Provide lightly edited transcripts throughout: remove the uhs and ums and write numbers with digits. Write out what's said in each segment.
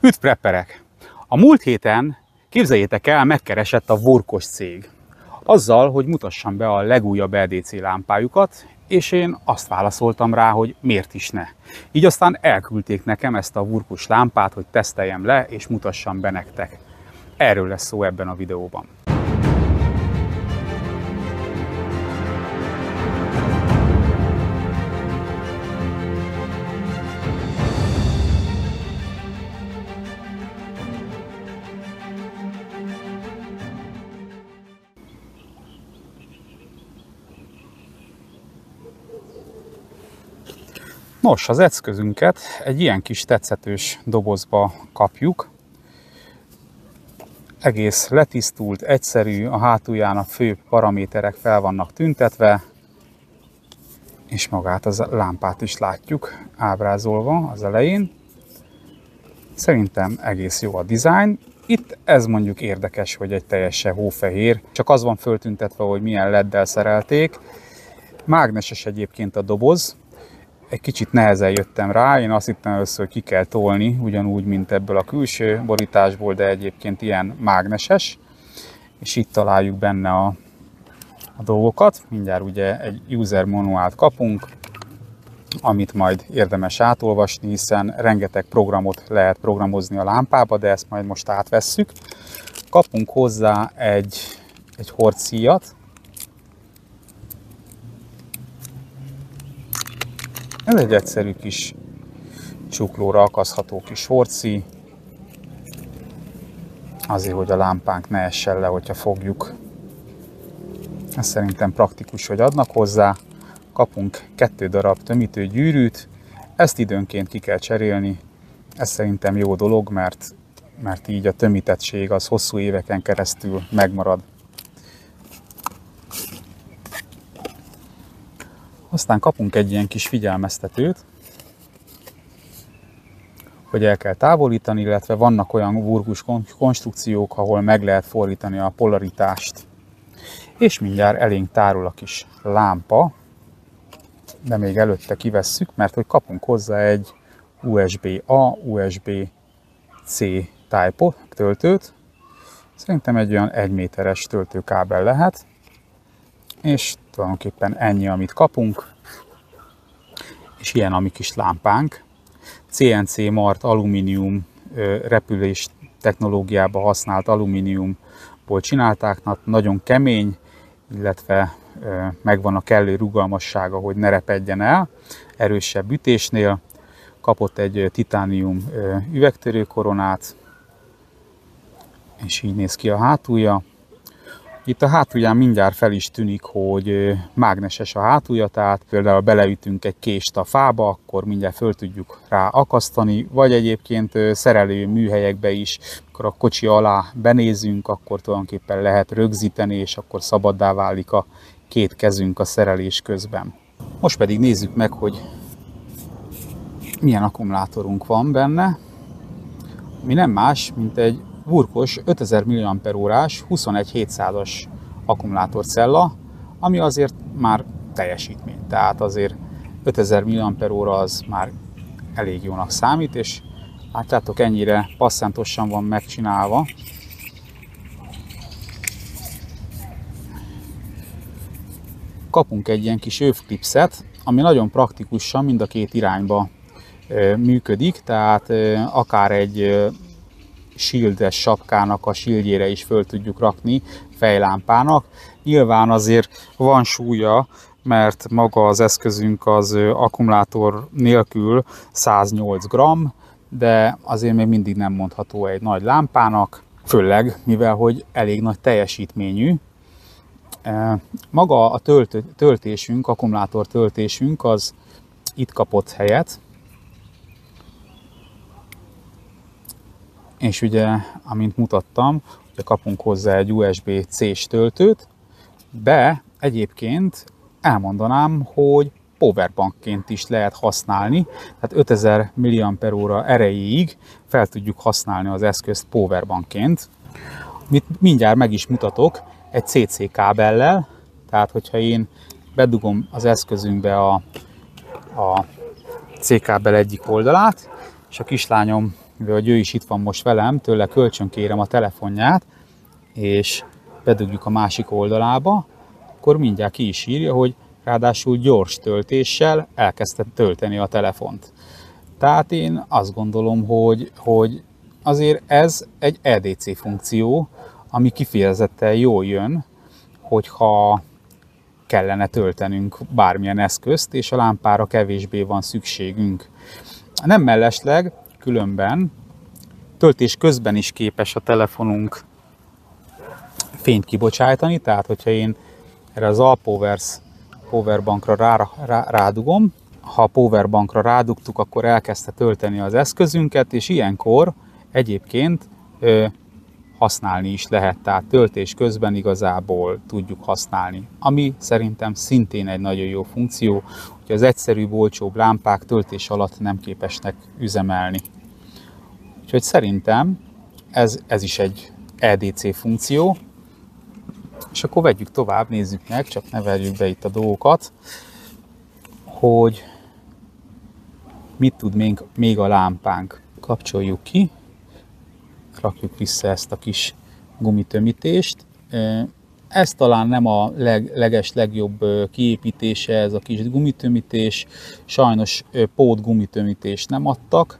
Üdv prepperek! A múlt héten, képzeljétek el, megkeresett a Vorkos cég azzal, hogy mutassam be a legújabb LDC lámpájukat, és én azt válaszoltam rá, hogy miért is ne. Így aztán elküldték nekem ezt a Vorkos lámpát, hogy teszteljem le és mutassam be nektek. Erről lesz szó ebben a videóban. Nos, az eszközünket egy ilyen kis tetszetős dobozba kapjuk. Egész letisztult, egyszerű, a hátulján a fő paraméterek fel vannak tüntetve, és magát a lámpát is látjuk ábrázolva az elején. Szerintem egész jó a dizájn. Itt ez mondjuk érdekes, hogy egy teljesen hófehér, csak az van föltüntetve, hogy milyen LED-del szerelték. Mágneses egyébként a doboz. Egy kicsit nehezen jöttem rá, én azt hittem először, hogy ki kell tolni, ugyanúgy, mint ebből a külső borításból, de egyébként ilyen mágneses. És itt találjuk benne a dolgokat. Mindjárt ugye egy user manuált kapunk, amit majd érdemes átolvasni, hiszen rengeteg programot lehet programozni a lámpába, de ezt majd most átvesszük. Kapunk hozzá egy hordszíjat. Ez egy egyszerű kis csuklóra akasztható kis hordszíj, azért, hogy a lámpánk ne essen le, hogyha fogjuk. Ez szerintem praktikus, hogy adnak hozzá. Kapunk 2 darab tömítőgyűrűt, ezt időnként ki kell cserélni. Ez szerintem jó dolog, mert így a tömítettség az hosszú éveken keresztül megmarad. Aztán kapunk egy ilyen kis figyelmeztetőt, hogy el kell távolítani, illetve vannak olyan Vorkos konstrukciók, ahol meg lehet fordítani a polaritást. És mindjárt elénk tárul a kis lámpa, de még előtte kivesszük, mert hogy kapunk hozzá egy USB-A, USB-C Type töltőt. Szerintem egy olyan 1 méteres töltőkábel lehet, és tulajdonképpen ennyi, amit kapunk, és ilyen a mi kis lámpánk. CNC mart alumínium repülés technológiába használt alumíniumból csinálták, nagyon kemény, illetve megvan a kellő rugalmassága, hogy ne repedjen el, erősebb ütésnél. Kapott egy titánium üvegtörőkoronát, és így néz ki a hátulja. Itt a hátulján mindjárt fel is tűnik, hogy mágneses a hátulja, tehát például beleütünk egy kést a fába, akkor mindjárt föl tudjuk rá akasztani, vagy egyébként szerelő műhelyekbe is, amikor a kocsi alá benézünk, akkor tulajdonképpen lehet rögzíteni, és akkor szabaddá válik a 2 kezünk a szerelés közben. Most pedig nézzük meg, hogy milyen akkumulátorunk van benne, ami nem más, mint egy Vorkos 5000 mAh-órás 21700-as akkumulátorcella, ami azért már teljesítmény. Tehát azért 5000 mAh az már elég jónak számít, és látjátok, ennyire passzentosan van megcsinálva. Kapunk egy ilyen kis övklipszet, ami nagyon praktikusan mind a 2 irányba működik, tehát akár egy shieldes sapkának a shieldjére is föl tudjuk rakni, fejlámpának. Nyilván azért van súlya, mert maga az eszközünk az akkumulátor nélkül 108 g, de azért még mindig nem mondható egy nagy lámpának, főleg mivel hogy elég nagy teljesítményű. Maga a töltésünk, akkumulátor töltésünk az itt kapott helyet, és ugye, amint mutattam, ugye kapunk hozzá egy USB-C-s töltőt, de egyébként elmondanám, hogy powerbankként is lehet használni, tehát 5000 mAh erejéig fel tudjuk használni az eszközt powerbankként. Mindjárt meg is mutatok egy CC kábellel, tehát hogyha én bedugom az eszközünkbe a C kábel egyik oldalát, és a kislányom mivel ő is itt van most velem, tőle kölcsönkérem a telefonját, és bedugjuk a másik oldalába, akkor mindjárt ki is írja, hogy ráadásul gyors töltéssel elkezdte tölteni a telefont. Tehát én azt gondolom, hogy azért ez egy EDC funkció, ami kifejezetten jól jön, hogyha kellene töltenünk bármilyen eszközt, és a lámpára kevésbé van szükségünk. Nem mellesleg, különben töltés közben is képes a telefonunk fényt kibocsájtani, tehát hogyha én erre az Allpowers powerbankra rádugom, ha a powerbankra rádugtuk, akkor elkezdte tölteni az eszközünket, és ilyenkor egyébként használni is lehet, tehát töltés közben igazából tudjuk használni. Ami szerintem szintén egy nagyon jó funkció, hogy az egyszerűbb, olcsóbb lámpák töltés alatt nem képesnek üzemelni. Úgyhogy szerintem ez is egy EDC funkció. És akkor vegyük tovább, nézzük meg, csak ne verjük be itt a dolgokat, hogy mit tud még a lámpánk. Kapcsoljuk ki, rakjuk vissza ezt a kis gumitömítést. Ez talán nem a legjobb kiépítése, ez a kis gumitömítés. Sajnos pót gumitömítést nem adtak.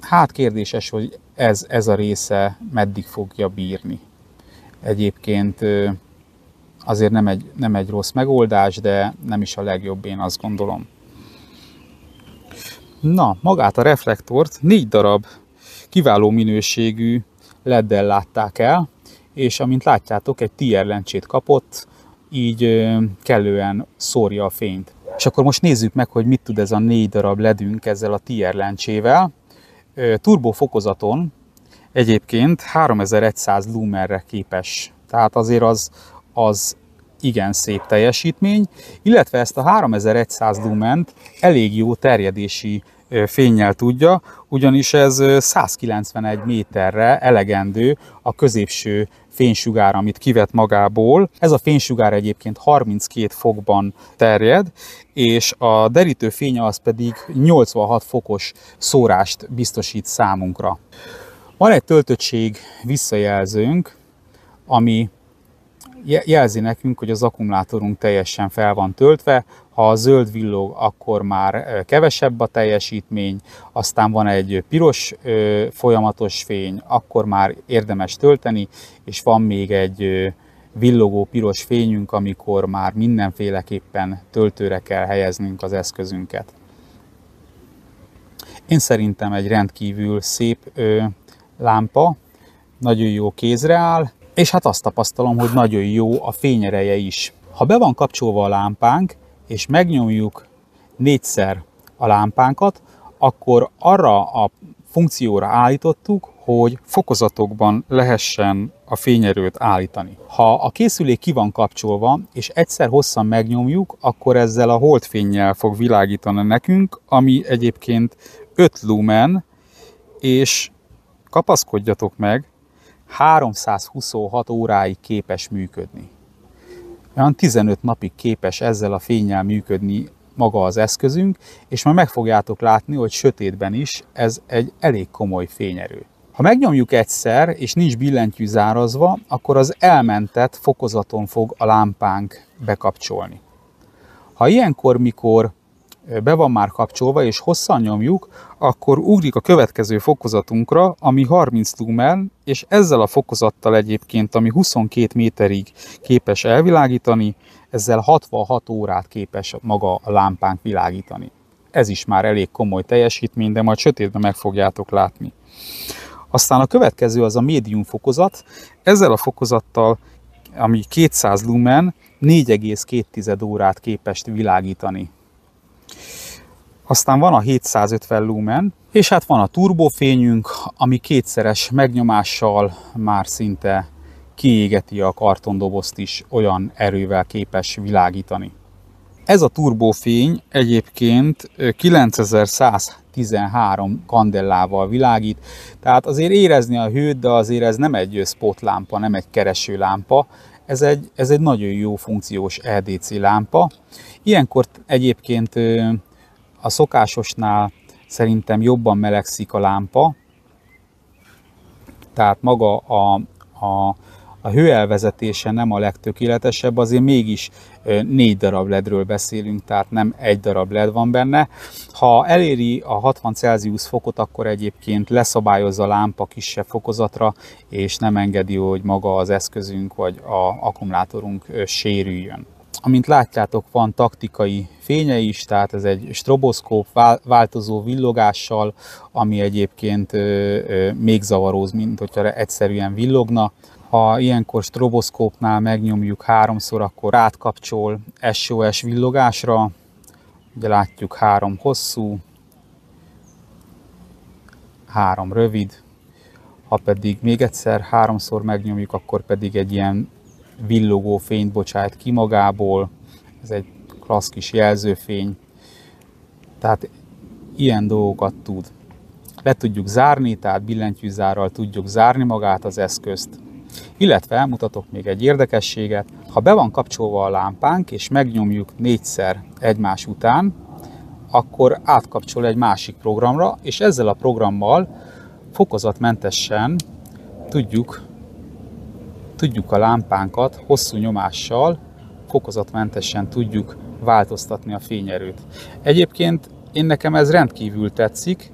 Hát kérdéses, hogy ez a része meddig fogja bírni. Egyébként azért nem egy rossz megoldás, de nem is a legjobb, én azt gondolom. Na, magát a reflektort 4 darab kiváló minőségű LED-del látták el, és amint látjátok, egy TR lencsét kapott, így kellően szórja a fényt. És akkor most nézzük meg, hogy mit tud ez a 4 darab ledünk ezzel a TR lencsével. Turbofokozaton egyébként 3100 lumenre képes, tehát azért az igen szép teljesítmény, illetve ezt a 3100 lument elég jó terjedési fénnyel tudja, ugyanis ez 191 méterre elegendő a középső fénysugár, amit kivet magából. Ez a fénysugár egyébként 32 fokban terjed, és a derítő fénye az pedig 86 fokos szórást biztosít számunkra. Van egy töltöttség visszajelzőnk, ami jelzi nekünk, hogy az akkumulátorunk teljesen fel van töltve. Ha a zöld villog, akkor már kevesebb a teljesítmény, aztán van egy piros folyamatos fény, akkor már érdemes tölteni, és van még egy villogó piros fényünk, amikor már mindenféleképpen töltőre kell helyeznünk az eszközünket. Én szerintem egy rendkívül szép lámpa, nagyon jó kézre áll, és hát azt tapasztalom, hogy nagyon jó a fényereje is. Ha be van kapcsolva a lámpánk, és megnyomjuk 4-szer a lámpánkat, akkor arra a funkcióra állítottuk, hogy fokozatokban lehessen a fényerőt állítani. Ha a készülék ki van kapcsolva, és egyszer hosszan megnyomjuk, akkor ezzel a holdfénnyel fog világítani nekünk, ami egyébként 5 lumen, és kapaszkodjatok meg, 326 óráig képes működni. Olyan 15 napig képes ezzel a fénnyel működni maga az eszközünk, és majd meg fogjátok látni, hogy sötétben is ez egy elég komoly fényerő. Ha megnyomjuk egyszer, és nincs billentyű zárazva, akkor az elmentett fokozaton fog a lámpánk bekapcsolni. Ha ilyenkor, mikor be van már kapcsolva, és hosszan nyomjuk, akkor ugrik a következő fokozatunkra, ami 30 lumen, és ezzel a fokozattal egyébként, ami 22 méterig képes elvilágítani, ezzel 66 órát képes maga a lámpánk világítani. Ez is már elég komoly teljesítmény, de majd sötétben meg fogjátok látni. Aztán a következő az a médium fokozat. Ezzel a fokozattal, ami 200 lumen, 4,2 órát képes világítani. Aztán van a 750 lumen, és hát van a turbofényünk, ami 2-szeres megnyomással már szinte kiégeti a kartondobozt is, olyan erővel képes világítani. Ez a turbofény egyébként 9113 kandellával világít, tehát azért érezni a hőt, de azért ez nem egy spotlámpa, nem egy keresőlámpa, ez egy nagyon jó funkciós EDC lámpa. Ilyenkor egyébként a szokásosnál szerintem jobban melegszik a lámpa, tehát maga a hőelvezetése nem a legtökéletesebb, azért mégis 4 darab ledről beszélünk, tehát nem egy darab led van benne. Ha eléri a 60 Celsius fokot, akkor egyébként leszabályozza a lámpa kisebb fokozatra, és nem engedi, hogy maga az eszközünk vagy az akkumulátorunk sérüljön. Amint látjátok, van taktikai fénye is, tehát ez egy stroboszkóp változó villogással, ami egyébként még zavaróz, mint hogyha egyszerűen villogna. Ha ilyenkor stroboszkópnál megnyomjuk 3-szor, akkor átkapcsol SOS villogásra. Ugye látjuk 3 hosszú, 3 rövid. Ha pedig még egyszer 3-szor megnyomjuk, akkor pedig egy ilyen villogó fényt bocsájt ki magából. Ez egy klassz kis jelzőfény. Tehát ilyen dolgokat tud. Le tudjuk zárni, tehát billentyűzárral tudjuk zárni magát az eszközt. Illetve mutatok még egy érdekességet. Ha be van kapcsolva a lámpánk, és megnyomjuk 4-szer egymás után, akkor átkapcsol egy másik programra, és ezzel a programmal fokozatmentesen tudjuk a lámpánkat hosszú nyomással, fokozatmentesen tudjuk változtatni a fényerőt. Egyébként nekem ez rendkívül tetszik,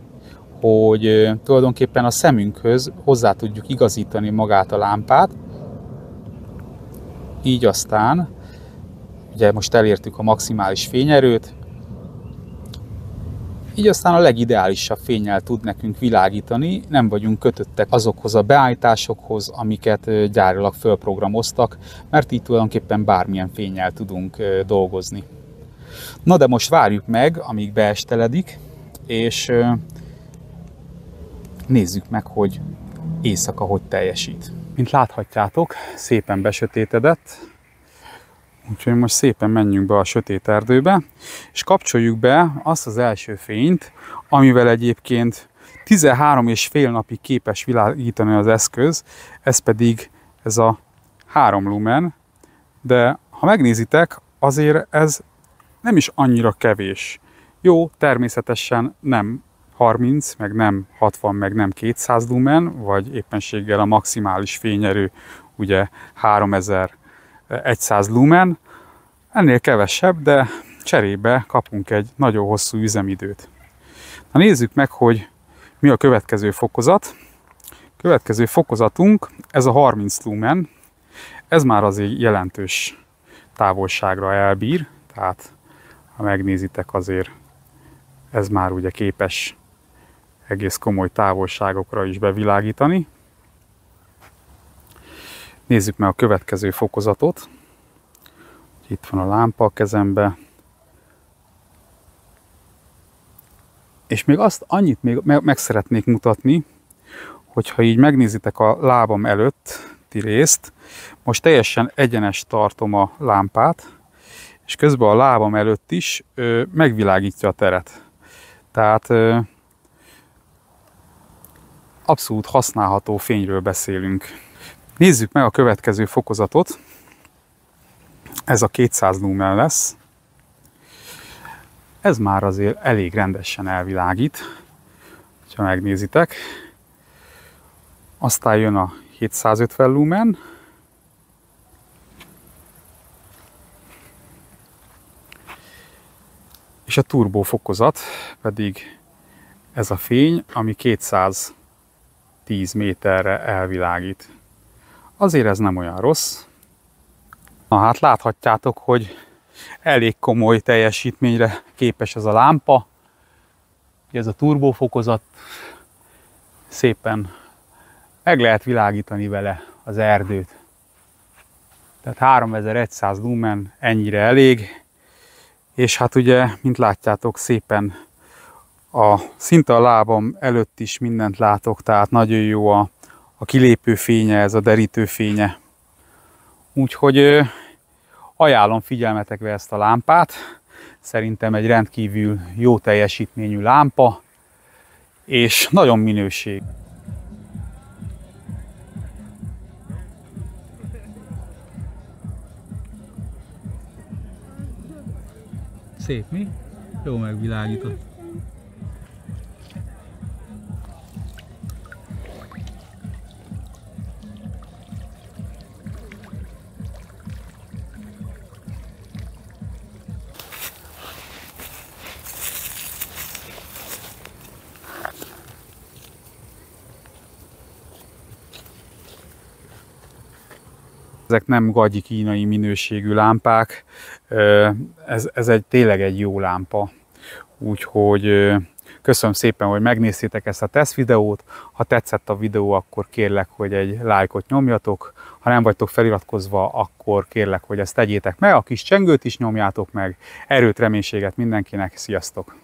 hogy tulajdonképpen a szemünkhöz hozzá tudjuk igazítani magát a lámpát. Így aztán, ugye most elértük a maximális fényerőt, így aztán a legideálisabb fénnyel tud nekünk világítani, nem vagyunk kötöttek azokhoz a beállításokhoz, amiket gyárilag fölprogramoztak, mert így tulajdonképpen bármilyen fénnyel tudunk dolgozni. Na de most várjuk meg, amíg beesteledik, és nézzük meg, hogy éjszaka hogy teljesít. Mint láthatjátok, szépen besötétedett, úgyhogy most szépen menjünk be a sötét erdőbe, és kapcsoljuk be azt az első fényt, amivel egyébként 13,5 napig képes világítani az eszköz, ez pedig ez a 3 lumen, de ha megnézitek, azért ez nem is annyira kevés. Jó, természetesen nem 30, meg nem 60, meg nem 200 lumen, vagy éppenséggel a maximális fényerő ugye 3100 lumen, ennél kevesebb, de cserébe kapunk egy nagyon hosszú üzemidőt. Na nézzük meg, hogy mi a következő fokozat. Következő fokozatunk, ez a 30 lumen, ez már azért jelentős távolságra elbír, tehát ha megnézitek, azért ez már ugye képes egész komoly távolságokra is bevilágítani. Nézzük meg a következő fokozatot. Itt van a lámpa a kezembe. És még annyit még meg szeretnék mutatni, hogyha így megnézitek a lábam előtti részt, most teljesen egyenes tartom a lámpát, és közben a lábam előtt is megvilágítja a teret. Tehát abszolút használható fényről beszélünk. Nézzük meg a következő fokozatot. Ez a 200 lumen lesz. Ez már azért elég rendesen elvilágít, ha megnézitek. Aztán jön a 750 lumen. És a turbo fokozat pedig ez a fény, ami 210 méterre elvilágít. Azért ez nem olyan rossz. Na hát láthatjátok, hogy elég komoly teljesítményre képes ez a lámpa. Ez a turbo fokozat, szépen meg lehet világítani vele az erdőt. Tehát 3100 lumen ennyire elég. És hát ugye, mint látjátok, szépen szinte a lábam előtt is mindent látok, tehát nagyon jó a kilépő fénye, ez a derítő fénye. Úgyhogy ajánlom figyelmetekbe ezt a lámpát. Szerintem egy rendkívül jó teljesítményű lámpa, és nagyon minőség. Szép, mi? Jó megvilágított. ezek nem gagyi kínai minőségű lámpák, ez tényleg egy jó lámpa. Úgyhogy köszönöm szépen, hogy megnéztétek ezt a teszt videót. Ha tetszett a videó, akkor kérlek, hogy egy lájkot nyomjatok. Ha nem vagytok feliratkozva, akkor kérlek, hogy ezt tegyétek meg. A kis csengőt is nyomjátok meg. Erőt, reménységet mindenkinek. Sziasztok!